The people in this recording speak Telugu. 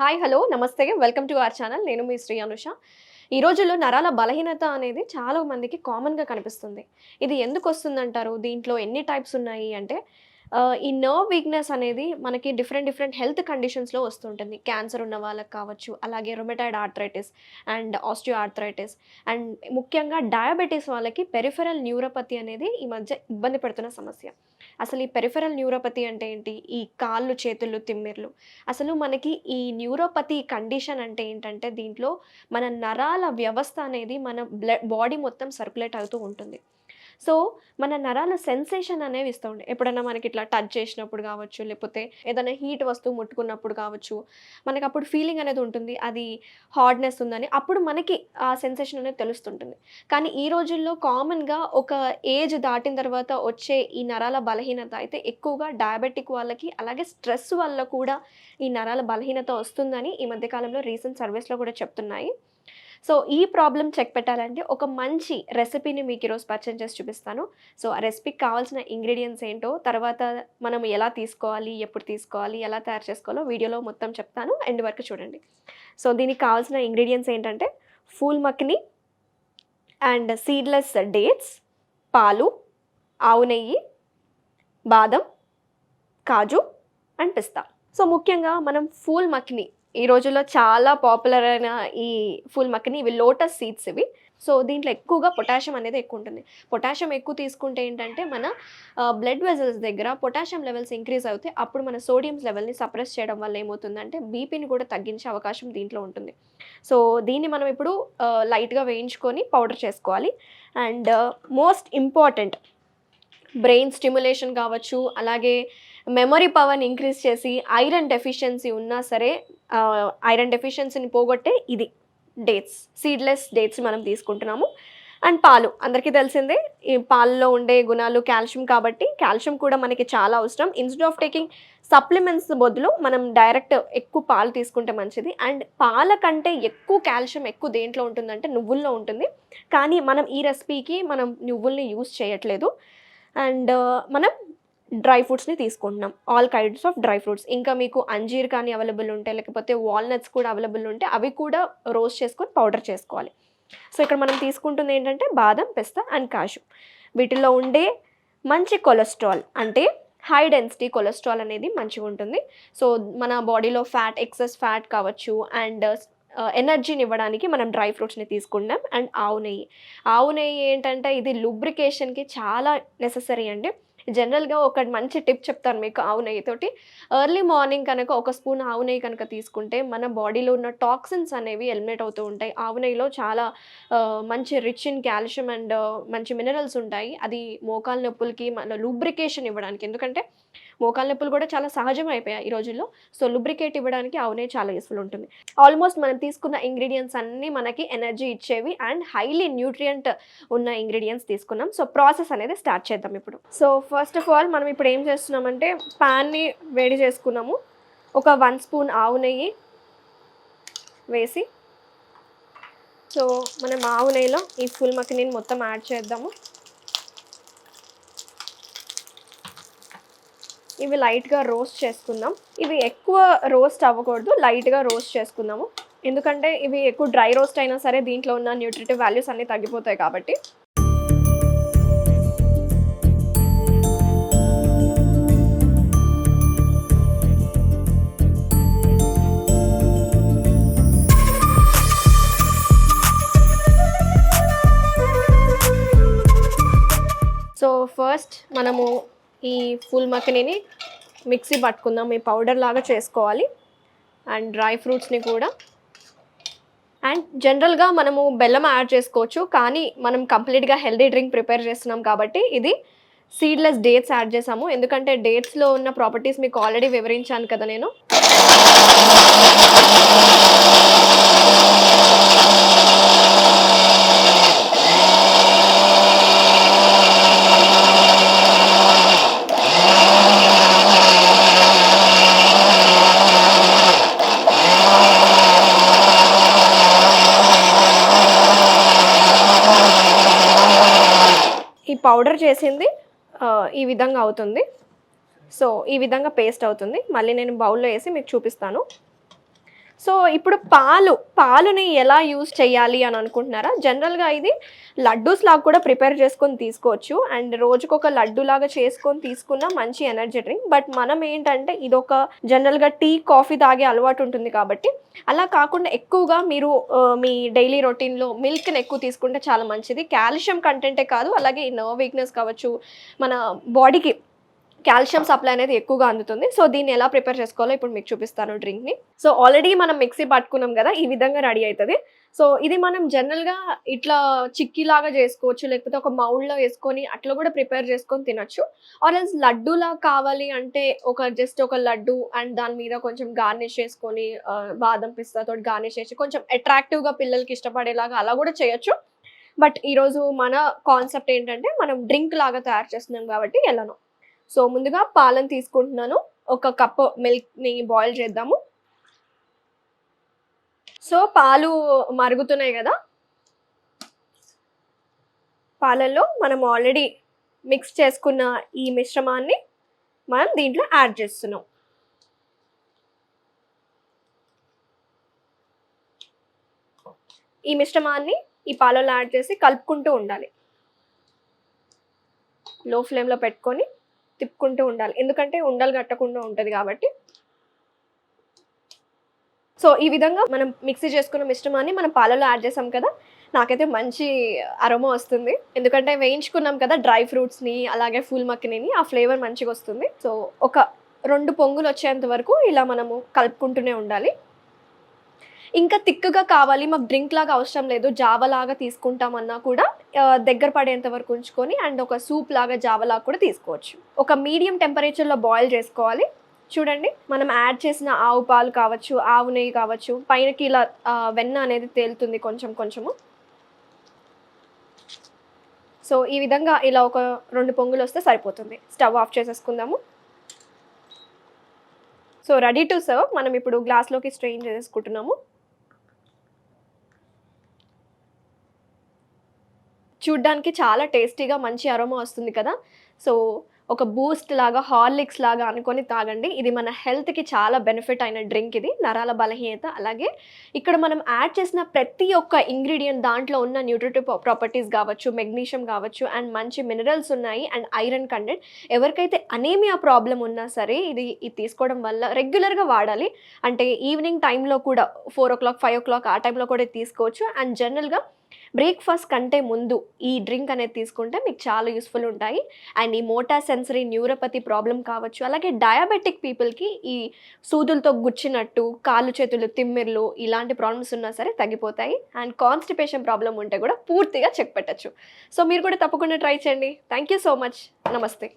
హాయ్ హలో నమస్తే వెల్కమ్ టు అవర్ ఛానల్. నేను మీ శ్రీ అనుష. ఈ రోజుల్లో నరాల బలహీనత అనేది చాలా మందికి కామన్‌గా కనిపిస్తుంది. ఇది ఎందుకు వస్తుందంటారు? దీంట్లో ఎన్ని టైప్స్ ఉన్నాయి అంటే ఈ నర్వ్ వీక్‌నెస్ అనేది మనకి డిఫరెంట్ హెల్త్ కండిషన్స్‌లో వస్తుంటుంది. క్యాన్సర్ ఉన్న వాళ్ళకి కావచ్చు, అలాగే rheumatoid arthritis and osteo arthritis and ముఖ్యంగా డయాబెటిస్ వాళ్ళకి పెరిఫెరల్ న్యూరోపతి అనేది ఈ మధ్య ఇబ్బంది పెడుతున్న సమస్య. అసలు ఈ పెరిఫెరల్ న్యూరోపతి అంటే ఏంటి? ఈ కాళ్ళు, చేతులు, తిమ్మిర్లు. అసలు మనకి ఈ న్యూరోపతి కండిషన్ అంటే ఏంటంటే దీంట్లో మన నరాల వ్యవస్థ అనేది మన బాడీ మొత్తం సర్క్యులేట్ అవుతూ ఉంటుంది. సో, మన నరాల సెన్సేషన్ అనేవి ఇస్తూ ఉంటాయి. ఎప్పుడన్నా మనకి ఇట్లా టచ్ చేసినప్పుడు కావచ్చు, లేకపోతే ఏదైనా హీట్ వస్తువు ముట్టుకున్నప్పుడు కావచ్చు, మనకప్పుడు ఫీలింగ్ అనేది ఉంటుంది. అది హార్డ్‌నెస్ ఉందని. అప్పుడు మనకి ఆ సెన్సేషన్ అనేది తెలుస్తుంటుంది. కానీ ఈ రోజుల్లో కామన్‌గా ఒక ఏజ్ దాటిన తర్వాత వచ్చే ఈ నరాల బలహీనత అయితే ఎక్కువగా డయాబెటిక్ వాళ్ళకి, అలాగే స్ట్రెస్ వల్ల కూడా ఈ నరాల బలహీనత వస్తుందని ఈ మధ్య కాలంలో రీసెంట్ సర్వేస్‌లో కూడా చెప్తున్నాయి. సో, ఈ ప్రాబ్లమ్ చెక్ పెట్టాలంటే ఒక మంచి రెసిపీని మీకు ఈరోజు పరిచయం చేసి చూపిస్తాను. సో, ఆ రెసిపీకి కావాల్సిన ఇంగ్రీడియెంట్స్ ఏంటో, తర్వాత మనం ఎలా తీసుకోవాలి, ఎప్పుడు తీసుకోవాలి, ఎలా తయారు చేసుకోవాలో వీడియోలో మొత్తం చెప్తాను. ఎండ్ వరకు చూడండి. సో, దీనికి కావాల్సిన ఇంగ్రీడియెంట్స్ ఏంటంటే ఫూల్ మక్ని అండ్ సీడ్లెస్ డేట్స్, పాలు, ఆవు నెయ్యి, బాదం, కాజు అండ్ పిస్తా. సో, ముఖ్యంగా మనం ఫూల్ మక్ని ఈ రోజుల్లో చాలా పాపులర్ అయిన ఈ ఫుల్ మక్కని ఇవి లోటస్ సీడ్స్ ఇవి. సో, దీంట్లో ఎక్కువగా పొటాషియం అనేది ఎక్కువ ఉంటుంది. పొటాషియం ఎక్కువ తీసుకుంటే ఏంటంటే మన బ్లడ్ వెజల్స్ దగ్గర పొటాషియం లెవెల్స్ ఇంక్రీజ్ అవుతాయి. అప్పుడు మన సోడియం లెవెల్ని సప్రెస్ చేయడం వల్ల ఏమవుతుందంటే బీపీని కూడా తగ్గించే అవకాశం దీంట్లో ఉంటుంది. సో, దీన్ని మనం ఇప్పుడు లైట్గా వేయించుకొని పౌడర్ చేసుకోవాలి. And most important brain stimulation కావచ్చు, అలాగే మెమరీ పవర్ని ఇంక్రీజ్ చేసి ఐరన్ డెఫిషియన్సీ ఉన్నా సరే ఐరన్ డెఫిషియన్సీని పోగొట్టే ఇది డేట్స్, సీడ్లెస్ డేట్స్ మనం తీసుకుంటున్నాము. అండ్ పాలు అందరికీ తెలిసిందే, ఈ పాలలో ఉండే గుణాలు కాల్షియం కాబట్టి కాల్షియం కూడా మనకి చాలా అవసరం. ఇన్స్టెడ్ ఆఫ్ టేకింగ్ సప్లిమెంట్స్ బదులు మనం డైరెక్ట్ ఎక్కువ పాలు తీసుకుంటే మంచిది. అండ్ పాల కంటే ఎక్కువ కాల్షియం ఎక్కువ దేంట్లో ఉంటుందంటే నువ్వుల్లో ఉంటుంది. కానీ మనం ఈ రెసిపీకి మనం నువ్వుల్ని యూజ్ చేయట్లేదు. అండ్ మనం డ్రై ఫ్రూట్స్ని తీసుకుంటున్నాం, all kinds of dry fruits. ఇంకా మీకు అంజీర్ కానీ అవైలబుల్ ఉంటే, లేకపోతే వాల్నట్స్ కూడా అవైలబుల్ ఉంటే అవి కూడా రోస్ట్ చేసుకొని పౌడర్ చేసుకోవాలి. సో, ఇక్కడ మనం తీసుకుంటుంది ఏంటంటే బాదం, పిస్తా అండ్ కాజు. వీటిల్లో ఉండే మంచి కొలెస్ట్రాల్ అంటే హై డెన్సిటీ కొలెస్ట్రాల్ అనేది మంచిగా ఉంటుంది. సో, మన బాడీలో ఫ్యాట్, ఎక్సెస్ ఫ్యాట్ కావచ్చు అండ్ ఎనర్జీని ఇవ్వడానికి మనం డ్రై ఫ్రూట్స్ని తీసుకుంటాం. అండ్ ఆవు నెయ్యి ఏంటంటే ఇది లూబ్రికేషన్కి చాలా నెససరీ అండి. జనరల్గా ఒక మంచి టిప్ చెప్తాను మీకు ఆవు నెయ్యితోటి. ఎర్లీ మార్నింగ్ కనుక ఒక స్పూన్ ఆవు నెయ్యి కనుక తీసుకుంటే మన బాడీలో ఉన్న టాక్సిన్స్ అనేవి ఎలిమినేట్ అవుతూ ఉంటాయి. ఆవు నెయ్యిలో చాలా మంచి రిచ్ ఇన్ కాల్షియం అండ్ మంచి మినరల్స్ ఉంటాయి. అది మోకాలు నొప్పులకి మన లూబ్రికేషన్ ఇవ్వడానికి, ఎందుకంటే మోకాలు నొప్పులు కూడా చాలా సహజం అయిపోయాయి ఈ రోజుల్లో. సో, లూబ్రికేట్ ఇవ్వడానికి ఆవు నెయ్యి చాలా యూస్ఫుల్ ఉంటుంది. ఆల్మోస్ట్ మనం తీసుకున్న ఇంగ్రీడియంట్స్ అన్నీ మనకి ఎనర్జీ ఇచ్చేవి అండ్ హైలీ న్యూట్రియంట్ ఉన్న ఇంగ్రీడియంట్స్ తీసుకున్నాం. సో, ప్రాసెస్ అనేది స్టార్ట్ చేద్దాం ఇప్పుడు. సో, ఫస్ట్ ఆఫ్ ఆల్ మనం ఇప్పుడు ఏం చేస్తున్నామంటే ప్యాన్ని వేడి చేసుకున్నాము. ఒక 1 స్పూన్ ఆవు నెయ్యి వేసి, సో మనం ఆవు నెయ్యిలో ఈ ఫుల్ మక్కిని మొత్తం యాడ్ చేద్దాము. ఇవి లైట్గా రోస్ట్ చేసుకుందాం. ఇవి ఎక్కువ రోస్ట్ అవ్వకూడదు, లైట్గా రోస్ట్ చేసుకుందాము. ఎందుకంటే ఇవి ఎక్కువ డ్రై రోస్ట్ అయినా సరే దీంట్లో ఉన్న న్యూట్రిటివ్ వాల్యూస్ అన్నీ తగ్గిపోతాయి కాబట్టి. సో, ఫస్ట్ మనము ఈ ఫుల్ మక్కనీని మిక్సీ పట్టుకుందాం. ఈ పౌడర్ లాగా చేసుకోవాలి. అండ్ డ్రై ఫ్రూట్స్ని కూడా. అండ్ జనరల్గా మనము బెల్లం యాడ్ చేసుకోవచ్చు, కానీ మనం కంప్లీట్గా హెల్దీ డ్రింక్ ప్రిపేర్ చేస్తున్నాం కాబట్టి ఇది సీడ్లెస్ డేట్స్ యాడ్ చేసాము. ఎందుకంటే డేట్స్లో ఉన్న ప్రాపర్టీస్ మీకు ఆల్రెడీ వివరించాను కదా నేను. ఈ పౌడర్ చేసింది ఈ విధంగా అవుతుంది. సో, ఈ విధంగా పేస్ట్ అవుతుంది. మళ్ళీ నేను బౌల్లో వేసి మీకు చూపిస్తాను. సో ఇప్పుడు పాలుని ఎలా యూజ్ చేయాలి అని అనుకుంటున్నారా? జనరల్‌గా ఇది లడ్డూస్ లాగా కూడా ప్రిపేర్ చేసుకొని తీసుకోవచ్చు. అండ్ రోజుకొక లడ్డు లాగా చేసుకొని తీసుకున్న మంచి ఎనర్జీ డ్రింక్. బట్ మనం ఏంటంటే ఇదొక జనరల్‌గా టీ, కాఫీ తాగే అలవాటు ఉంటుంది కాబట్టి అలా కాకుండా ఎక్కువగా మీరు మీ డైలీ రొటీన్‌లో మిల్క్‌ని ఎక్కువ తీసుకుంటే చాలా మంచిది. కాల్షియం కంటెంటే కాదు, అలాగే ఈ నర్వ్ వీక్‌నెస్ కావచ్చు, మన బాడీకి కాల్షియం సప్లై అనేది ఎక్కువగా అందుతుంది. సో దీన్ని ఎలా ప్రిపేర్ చేసుకోవాలో ఇప్పుడు మీకు చూపిస్తాను డ్రింక్‌ని. సో ఆల్రెడీ మనం మిక్సీ పట్టుకున్నాం కదా, ఈ విధంగా రెడీ అవుతది. సో ఇది మనం జనరల్‌గా ఇట్లా చిక్కీలాగా చేసుకోవచ్చు, లేకపోతే ఒక మౌల్డ్‌లో వేసుకొని అట్లా కూడా ప్రిపేర్ చేసుకొని తినొచ్చు. ఆర్ ఎల్స్ లడ్డూలా కావాలి అంటే జస్ట్ ఒక లడ్డు అండ్ దాని మీద కొంచెం గార్నిష్ చేసుకొని బాదం పిస్తాతోటి గార్నిష్ చేసి కొంచెం అట్రాక్టివ్‌గా పిల్లలకి ఇష్టపడేలాగా అలా కూడా చేయొచ్చు. బట్ ఈరోజు మన కాన్సెప్ట్ ఏంటంటే మనం డ్రింక్ లాగా తయారు చేస్తున్నాం కాబట్టి ఎలానో. సో ముందుగా పాలను తీసుకుంటున్నాను. ఒక కప్పు మిల్క్‌ని బాయిల్ చేద్దాము. సో పాలు మరుగుతున్నాయి కదా, పాలల్లో మనం ఆల్రెడీ మిక్స్ చేసుకున్న ఈ మిశ్రమాన్ని మనం దీంట్లో యాడ్ చేస్తున్నాం. ఈ మిశ్రమాన్ని ఈ పాలలో యాడ్ చేసి కలుపుకుంటూ ఉండాలి. లో ఫ్లేమ్‌లో పెట్టుకొని తిప్పుకుంటూ ఉండాలి, ఎందుకంటే ఉండలు కట్టకుండా ఉంటుంది కాబట్టి. సో ఈ విధంగా మనం మిక్సీ చేసుకున్న మిశ్రమాన్ని మనం పాలలో యాడ్ చేసాం కదా, నాకైతే మంచి అరోమా వస్తుంది, ఎందుకంటే వేయించుకున్నాం కదా డ్రై ఫ్రూట్స్ని అలాగే ఫుల్ మక్కనీని, ఆ ఫ్లేవర్ మంచిగా వస్తుంది. సో ఒక 2 పొంగులు వచ్చేంత వరకు ఇలా మనము కలుపుకుంటూనే ఉండాలి. ఇంకా థిక్‌గా కావాలి, మాకు డ్రింక్ లాగా అవసరం లేదు, జావ లాగా తీసుకుంటామన్నా కూడా దగ్గర పడేంత వరకు ఉంచుకొని అండ్ ఒక సూప్ లాగా జావ లాగా కూడా తీసుకోవచ్చు. ఒక మీడియం టెంపరేచర్‌లో బాయిల్ చేసుకోవాలి. చూడండి, మనం యాడ్ చేసిన ఆవు పాలు కావచ్చు, ఆవు నెయ్యి కావచ్చు, పైనకి ఇలా వెన్న అనేది తేలుతుంది కొంచెం కొంచెము. సో ఈ విధంగా ఇలా ఒక 2 పొంగులు వస్తే సరిపోతుంది. స్టవ్ ఆఫ్ చేసేసుకుందాము. So ready to serve. మనం ఇప్పుడు గ్లాస్లోకి స్ట్రెయిన్ చేసుకుంటున్నాము. చూడ్డానికి చాలా టేస్టీగా మంచి అరోమా వస్తుంది కదా. సో ఒక బూస్ట్ లాగా, హార్లిక్స్ లాగా అనుకొని తాగండి. ఇది మన హెల్త్‌కి చాలా బెనిఫిట్ అయిన డ్రింక్ ఇది. నరాల బలహీనత, అలాగే ఇక్కడ మనం యాడ్ చేసిన ప్రతి ఒక్క ఇంగ్రీడియంట్ దాంట్లో ఉన్న న్యూట్రిటివ్ ప్రాపర్టీస్ కావచ్చు, మెగ్నీషియం కావచ్చు అండ్ మంచి మినరల్స్ ఉన్నాయి అండ్ ఐరన్ కంటెంట్. ఎవరికైతే అనీమియా ప్రాబ్లం ఉన్నా సరే ఇది తీసుకోవడం వల్ల రెగ్యులర్‌గా వాడాలి. అంటే ఈవినింగ్ టైంలో కూడా 4:00, 5:00 ఆ టైంలో కూడా తీసుకోవచ్చు. అండ్ జనరల్‌గా బ్రేక్‌ఫాస్ట్ కంటే ముందు ఈ డ్రింక్ అనేది తీసుకుంటే మీకు చాలా యూస్‌ఫుల్ ఉంటాయి. అండ్ ఈ మోటార్ సెన్సరీ న్యూరోపతి ప్రాబ్లం కావచ్చు, అలాగే డయాబెటిక్ పీపుల్‌కి ఈ సూదులతో గుచ్చినట్టు, కాళ్ళు చేతులు తిమ్మిర్లు ఇలాంటి ప్రాబ్లమ్స్ ఉన్నా సరే తగ్గిపోతాయి. అండ్ కాన్‌స్టిపేషన్ ప్రాబ్లం ఉంటే కూడా పూర్తిగా చెక్ పెట్టొచ్చు. సో మీరు కూడా తప్పకుండా ట్రై చేయండి. Thank you so much. నమస్తే.